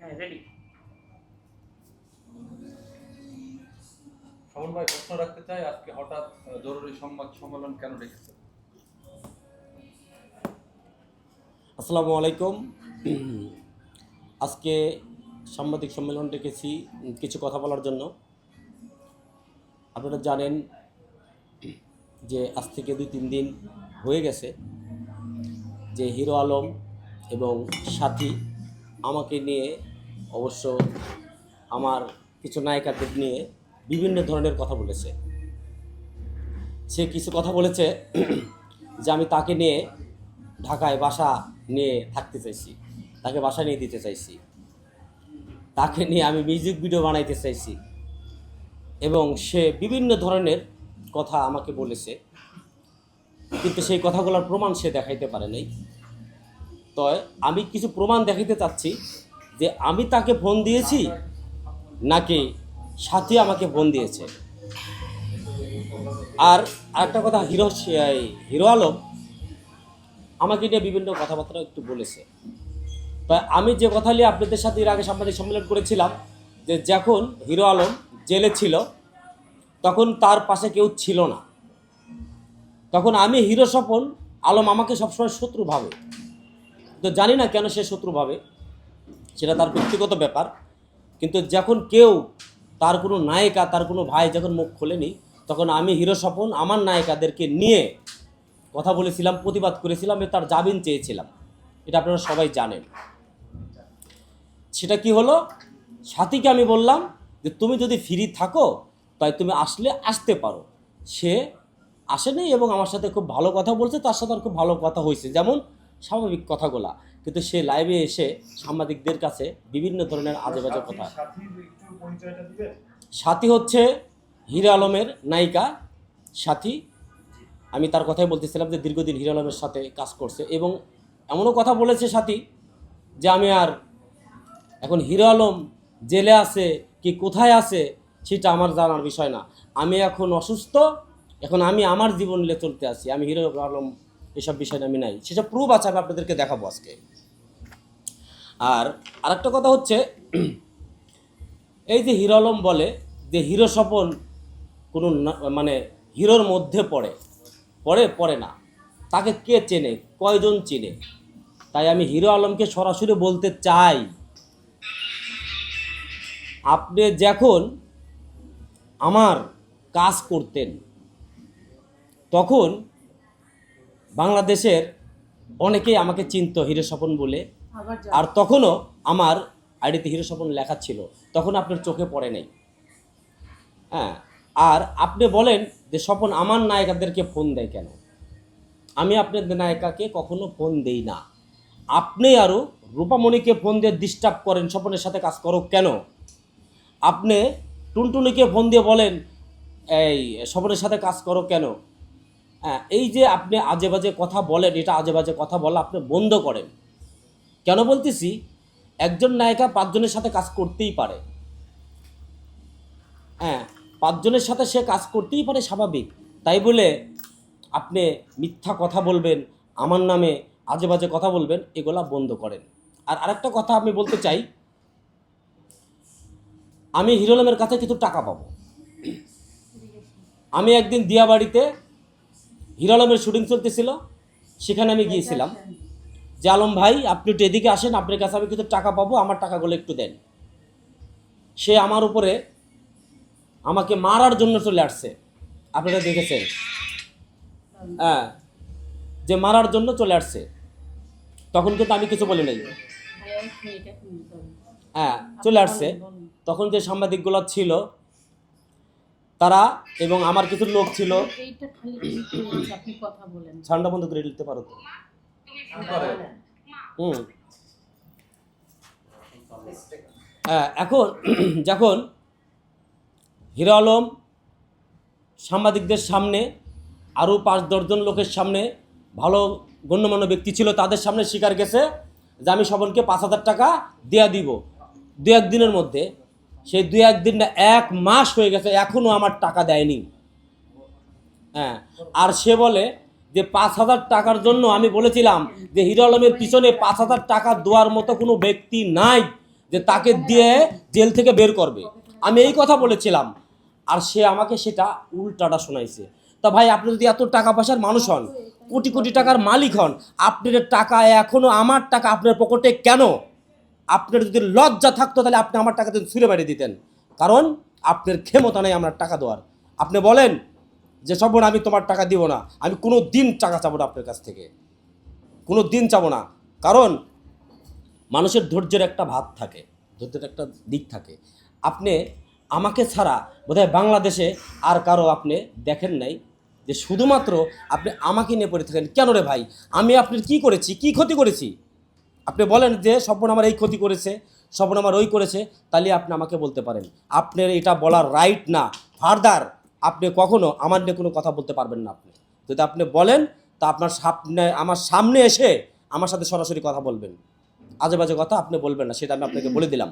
হ্যাঁ রেডি। শোভন ভাই, প্রশ্ন রাখতে চাই, আজকে হঠাৎ জরুরি সংবাদ সম্মেলন কেন ডেকেছে? আসসালামু আলাইকুম। আজকে সাংবাদিক সম্মেলন ডেকেছি কিছু কথা বলার জন্য। আপনারা জানেন যে আজ থেকে 2-3 দিন হয়ে গেছে যে হিরো আলম এবং সাথী আমাকে নিয়ে, অবশ্য আমার কিছু নায়িকাদের নিয়ে বিভিন্ন ধরনের কথা বলেছে। সে কিছু কথা বলেছে যে আমি তাকে নিয়ে ঢাকায় বাসা নিয়ে থাকতে চাইছি, তাকে বাসা নিয়ে দিতে চাইছি, তাকে নিয়ে আমি মিউজিক ভিডিও বানাইতে চাইছি, এবং সে বিভিন্ন ধরনের কথা আমাকে বলেছে, কিন্তু সেই কথাগুলোর প্রমাণ সে দেখাইতে পারে নাই। তো আমি কিছু প্রমাণ দেখাইতে চাচ্ছি যে আমি তাকে ফোন দিয়েছি নাকি সাথী আমাকে ফোন দিয়েছে। আর আরেকটা কথা, হিরো আলম আমাকে নিয়ে বিভিন্ন কথাবার্তা একটু বলেছে। তা আমি যে কথা নিয়ে আপনাদের সাথে এর আগে সাংবাদিক সম্মেলন করেছিলাম যে যখন হিরো আলম জেলে ছিল তখন তার পাশে কেউ ছিল না, তখন আমি হিরো স্বপন আলম আমাকে সবসময় শত্রু ভাবে। তো জানি না কেন সে শত্রু ভাবে, সেটা তার ব্যক্তিগত ব্যাপার। কিন্তু যখন কেউ, তার কোনো নায়িকা, তার কোনো ভাই যখন মুখ খোলেনি, তখন আমি হিরো স্বপন আমার নায়িকাদেরকে নিয়ে কথা বলেছিলাম, প্রতিবাদ করেছিলাম, তার জামিন চেয়েছিলাম। এটা আপনারা সবাই জানেন। সেটা কি হলো, সাথীকে আমি বললাম যে তুমি যদি ফ্রি থাকো তাই তুমি আসতে পারো। সে আসেনি এবং আমার সাথে খুব ভালো কথা বলছে, তার সাথে আর খুব ভালো কথা হয়েছে, যেমন স্বাভাবিক কথাগুলা। কিন্তু সে লাইভে এসে সাংবাদিকদের কাছে বিভিন্ন ধরনের আজেবাজে কথা। সাথী হচ্ছে হিরো আলমের নায়িকা সাথী। আমি তার কথাই বলতেছিলাম যে দীর্ঘদিন হিরো আলমের সাথে কাজ করছে, এবং এমনও কথা বলেছে সাথী যে আমি আর এখন হিরো আলম জেলে আছে কি কোথায় আছে সেটা আমার জানার বিষয় না, আমি এখন অসুস্থ, এখন আমি আমার জীবন নিয়ে চলতে আছি, আমি হিরো আলম এসব বিষয় আমি নাই। সেসব প্রুফ আছে, আমি আপনাদেরকে দেখাবো আজকে। আর আরেকটা কথা হচ্ছে, এই যে হিরো আলম বলে যে হিরো স্বপন কোনো মানে হিরোর মধ্যে পড়ে না, তাকে কে চেনে, কয়জন চেনে? তাই আমি হিরো আলমকে সরাসরি বলতে চাই, আপনি যখন আমার কাজ করতেন তখন বাংলাদেশের অনেকেই আমাকে চিনতো হিরো স্বপন বলে, আর তখনও আমার আইডিতে হিরো স্বপন লেখা ছিল, তখন আপনার চোখে পড়ে নাই। হ্যাঁ, আর আপনি বলেন যে স্বপন আমার নায়িকাদেরকে ফোন দেয় কেন? আমি আপনাদের নায়িকাকে কখনো ফোন দেই না। আপনি আরও রূপামণিকে ফোন দিয়ে ডিস্টার্ব করেন স্বপনের সাথে কাজ করো কেন? আপনি টুনটুনিকে ফোন দিয়ে বলেন এই স্বপনের সাথে কাজ করো কেন? হ্যাঁ, এই যে আপনি আজে বাজে কথা বলেন, এটা আজে বাজে কথা বলা আপনি বন্ধ করেন। কেন বলতেছি, একজন নায়িকা 5 জনের সাথে কাজ করতেই পারে। হ্যাঁ, 5 জনের সাথে সে কাজ করতেই পারে, স্বাভাবিক। তাই বলে আপনি মিথ্যা কথা বলবেন, আমার নামে আজে বাজে কথা বলবেন, এগুলা বন্ধ করেন। আর আরেকটা কথা আমি বলতে চাই, আমি হিরো আলমের কাছে কিছু টাকা পাবো। আমি একদিন দিয়াবাড়িতে হিরো আলমের শুটিং চলতেছিল, সেখানে আমি গিয়েছিলাম যে আলম ভাই আপনি একটু এদিকে আসেন, আপনার কাছে আমি কিছু টাকা পাবো, আমার টাকাগুলো একটু দেন। সে আমার উপরে আমাকে মারার জন্য চলে আসছে, আপনারা দেখেছেন। হ্যাঁ, যে মারার জন্য চলে আসছে, তখন কিন্তু আমি কিছু বলি নাই। হ্যাঁ, চলে আসছে। তখন যে সাংবাদিকগুলো ছিল তারা এবং আমার কিছু লোক ছিল, ঠান্ডা বন্ধ করে দিতে পারো তো। হ্যাঁ, এখন যখন হিরো আলম সাংবাদিকদের সামনে, আরও 5-10 জন লোকের সামনে, ভালো গণ্যমান্য ব্যক্তি ছিল, তাদের সামনে স্বীকার গেছে যে আমি স্বপনকে 5,000 টাকা দেয়া দিব 2-1 দিনের মধ্যে। সেই 2-1 দিন না, 1 মাস হয়ে গেছে, এখনও আমার টাকা দেয়নি। হ্যাঁ, আর সে বলে যে 5,000 টাকার জন্য আমি বলেছিলাম যে হিরো আলমের পিছনে 5,000 টাকা দেওয়ার মতো কোনো ব্যক্তি নাই যে তাকে দিয়ে জেল থেকে বের করবে, আমি এই কথা বলেছিলাম। আর সে আমাকে সেটা উল্টাটা শোনাইছে। তা ভাই, আপনি যদি এত টাকা পয়সার মানুষ হন, কোটি কোটি টাকার মালিক হন, আপনার টাকা এখনো আমার টাকা আপনার পকেটে কেন? আপনার যদি লজ্জা থাকতো তাহলে আপনি আমার টাকা ছুঁড়ে বাড়িয়ে দিতেন, কারণ আপনার ক্ষমতা নেই আমার টাকা দেওয়ার। আপনি বলেন যে সবন আমি তোমার টাকা দিব না, আমি কোনো দিন টাকা চাবো না আপনার কাছ থেকে, কোনো দিন চাবো না। কারণ মানুষের ধৈর্যের একটা ভাত থাকে, ধৈর্যের একটা দিক থাকে। আপনি আমাকে ছাড়া বোধহয় বাংলাদেশে আর কারো আপনি দেখেন নাই যে শুধুমাত্র আপনি আমাকে নিয়ে পড়ে থাকেন। কেন রে ভাই, আমি আপনার কি করেছি, কি ক্ষতি করেছি? আপনি বলেন যে স্বপন আমার এই ক্ষতি করেছে, স্বপন আমার ওই করেছে, তাহলে আপনি আমাকে বলতে পারেন। আপনার এটা বলার রাইট না। ফার্দার আপনি কখনো আমার নিয়ে কোনো কথা বলতে পারবেন না। আপনি যদি আপনি বলেন তা আপনার সামনে, আমার সামনে এসে আমার সাথে সরাসরি কথা বলবেন। আজে বাজে কথা আপনি বলবেন না, সেটা আমি আপনাকে বলে দিলাম।